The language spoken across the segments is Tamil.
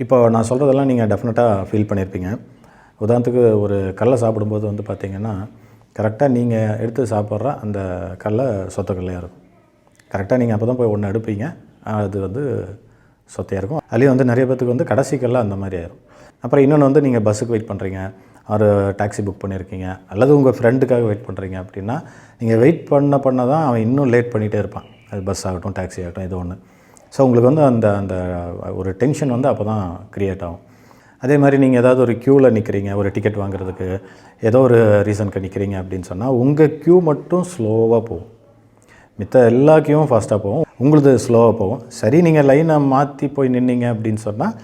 இப்போ நான் சொல்கிறதெல்லாம் நீங்கள் டெஃபினட்டாக ஃபீல் பண்ணியிருப்பீங்க. உதாரணத்துக்கு ஒரு கடலை சாப்பிடும்போது வந்து பார்த்திங்கன்னா, கரெக்டாக நீங்கள் எடுத்து சாப்பிட்ற அந்த கடலை சொத்த கடலையாக இருக்கும். கரெக்டாக நீங்கள் அப்போ தான் போய் ஒன்று எடுப்பீங்க, அது வந்து சொத்தையாக இருக்கும். அதுலேயும் வந்து நிறைய பேத்துக்கு வந்து கடைசி கடலை அந்த மாதிரி ஆயிரும். அப்புறம் இன்னொன்று வந்து நீங்கள் பஸ்ஸுக்கு வெயிட் பண்ணுறீங்க, ஒரு டாக்ஸி புக் பண்ணியிருக்கீங்க, அல்லது உங்கள் ஃப்ரெண்டுக்காக வெயிட் பண்ணுறீங்க அப்படின்னா, நீங்கள் வெயிட் பண்ண தான் அவன் இன்னும் லேட் பண்ணிகிட்டே இருப்பான். அது பஸ் ஆகட்டும், டாக்ஸி ஆகட்டும், இது ஒன்று. ஸோ உங்களுக்கு வந்து அந்த அந்த ஒரு டென்ஷன் வந்து அப்போ தான் க்ரியேட் ஆகும். அதே மாதிரி நீங்கள் ஏதாவது ஒரு க்யூவில் நிற்கிறீங்க, ஒரு டிக்கெட் வாங்குறதுக்கு ஏதோ ஒரு ரீசனுக்கு நிற்கிறீங்க அப்படின்னு சொன்னால், உங்கள் க்யூ மட்டும் ஸ்லோவாக போகும். மித்த எல்லா க்யூவும் ஃபாஸ்ட்டாக போகும், உங்களுது ஸ்லோவாக போகும். சரி, நீங்கள் லைனை மாற்றி போய் நின்னீங்க அப்படின்னு சொன்னால்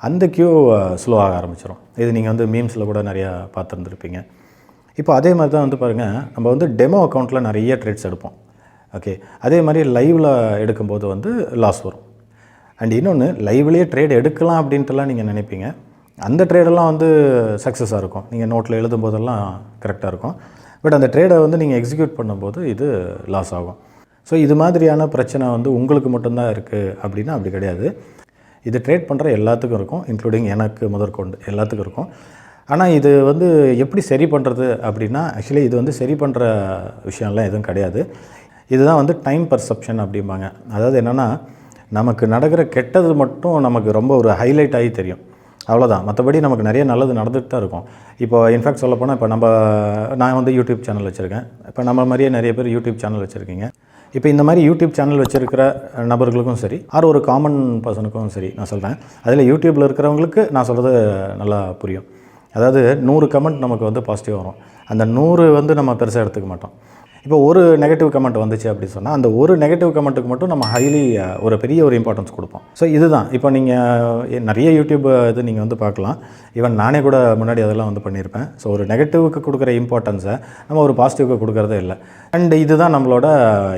அந்த க்யூ ஸ்லோ ஆக ஆரம்பிச்சிடும். இது நீங்கள் வந்து மீம்ஸில் கூட நிறையா பார்த்துருந்துருப்பீங்க. இப்போ அதே மாதிரி தான் வந்து பாருங்கள், நம்ம வந்து டெமோ அக்கௌண்ட்டில் நிறைய ட்ரேட்ஸ் எடுப்போம். ஓகே, அதே மாதிரி லைவில் எடுக்கும்போது வந்து லாஸ் வரும். அண்ட் இன்னொன்று, லைவ்லேயே ட்ரேட் எடுக்கலாம் அப்படின்ட்டுலாம் நீங்கள் நினைப்பீங்க. அந்த ட்ரேடெல்லாம் வந்து சக்ஸஸாக இருக்கும், நீங்கள் நோட்டில் எழுதும்போதெல்லாம் கரெக்டாக இருக்கும். பட் அந்த ட்ரேடை வந்து நீங்கள் எக்ஸிக்யூட் பண்ணும்போது இது லாஸ் ஆகும். ஸோ இது மாதிரியான பிரச்சனை வந்து உங்களுக்கு மட்டும்தான் இருக்குது அப்படின்னா அப்படி கிடையாது. இது ட்ரேட் பண்ணுற எல்லாத்துக்கும் இருக்கும், இன்க்ளூடிங் எனக்கு முதற்கொண்டு எல்லாத்துக்கும் இருக்கும். ஆனால் இது வந்து எப்படி சரி பண்ணுறது அப்படின்னா, ஆக்சுவலி இது வந்து சரி பண்ணுற விஷயம்லாம் எதுவும் கிடையாது. இதுதான் வந்து டைம் பர்செப்ஷன் அப்படிம்பாங்க. அதாவது என்னென்னா, நமக்கு நடக்கிற கெட்டது மட்டும் நமக்கு ரொம்ப ஒரு ஹைலைட் ஆகி தெரியும், அவ்வளோதான். மற்றபடி நமக்கு நிறைய நல்லது நடந்துகிட்டு தான் இருக்கும். இப்போ இன்ஃபேக்ட் சொல்லப்போனால், இப்போ நான் வந்து யூடியூப் சேனல் வச்சுருக்கேன். இப்போ நம்ம மாதிரியே நிறைய பேர் யூடியூப் சேனல் வச்சுருக்கீங்க. இப்போ இந்த மாதிரி யூடியூப் சேனல் வச்சுருக்கிற நபர்களுக்கும் சரி, ஆர் ஒரு காமன் பர்சனுக்கும் சரி நான் சொல்கிறேன், அதில் யூடியூப்பில் இருக்கிறவங்களுக்கு நான் சொல்கிறது நல்லா புரியும். அதாவது 100 கமெண்ட் நமக்கு வந்து பாசிட்டிவ் வரும். அந்த 100 வந்து நம்ம பெருசாக எடுத்துக்க மாட்டோம். இப்போ ஒரு நெகட்டிவ் கமெண்ட் வந்துச்சு அப்படின்னு சொன்னால், அந்த ஒரு நெகட்டிவ் கமெண்ட்டுக்கு மட்டும் நம்ம ஹைலி ஒரு பெரிய ஒரு இம்பார்ட்டன்ஸ் கொடுப்போம். ஸோ இதுதான் இப்போ நீங்கள் நிறைய யூடியூப் இது நீங்கள் வந்து பார்க்கலாம். ஈவன் நானே கூட முன்னாடி அதெல்லாம் வந்து பண்ணியிருப்பேன். ஸோ ஒரு நெகட்டிவ்க்கு கொடுக்குற இம்பார்ட்டன்ஸை நம்ம ஒரு பாசிட்டிவ்க்கு கொடுக்குறதே இல்லை. அண்ட் இதுதான் நம்மளோட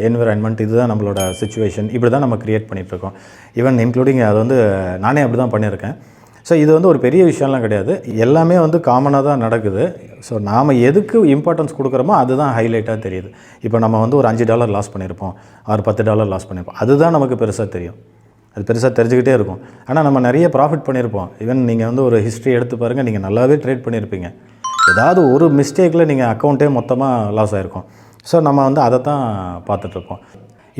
என்விரான்மெண்ட், இதுதான் நம்மளோட சிச்சுவேஷன், இப்படி தான் நம்ம க்ரியேட் பண்ணிகிட்ருக்கோம். ஈவன் இன்க்ளூடிங் அது வந்து நானே அப்படி தான் பண்ணியிருக்கேன். ஸோ இது வந்து ஒரு பெரிய விஷயம்லாம் கிடையாது, எல்லாமே வந்து காமனாக தான் நடக்குது. ஸோ நாம் எதுக்கு இம்பார்ட்டன்ஸ் கொடுக்குறோமோ அதுதான் ஹைலைட்டாக தெரியுது. இப்போ நம்ம வந்து ஒரு $5 லாஸ் பண்ணியிருப்போம், ஒரு $10 லாஸ் பண்ணியிருப்போம், அதுதான் நமக்கு பெருசாக தெரியும். அது பெருசாக தெரிஞ்சுக்கிட்டே இருக்கும். ஆனால் நம்ம நிறைய ப்ராஃபிட் பண்ணியிருப்போம். ஈவன் நீங்கள் வந்து ஒரு ஹிஸ்ட்ரி எடுத்து பாருங்கள், நீங்கள் நல்லாவே ட்ரேட் பண்ணியிருப்பீங்க. ஏதாவது ஒரு மிஸ்டேக்கில் நீங்கள் அக்கௌண்ட்டே மொத்தமாக லாஸ் ஆகிருக்கும். ஸோ நம்ம வந்து அதை தான் பார்த்துட்ருக்கோம்.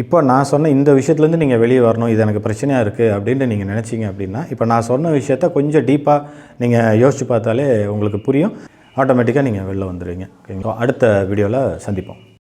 இப்போ நான் சொன்ன இந்த விஷயத்துலேருந்து நீங்கள் வெளியே வரணும், இது எனக்கு பிரச்சனையாக இருக்குது அப்படின்ட்டு நீங்கள் நினச்சிங்க அப்படின்னா, இப்போ நான் சொன்ன விஷயத்த கொஞ்சம் டீப்பாக நீங்கள் யோசித்து பார்த்தாலே உங்களுக்கு புரியும். ஆட்டோமேட்டிக்காக நீங்கள் வெளில வந்துடுவீங்க. ஓகேங்களா? அடுத்த வீடியோவில் சந்திப்போம்.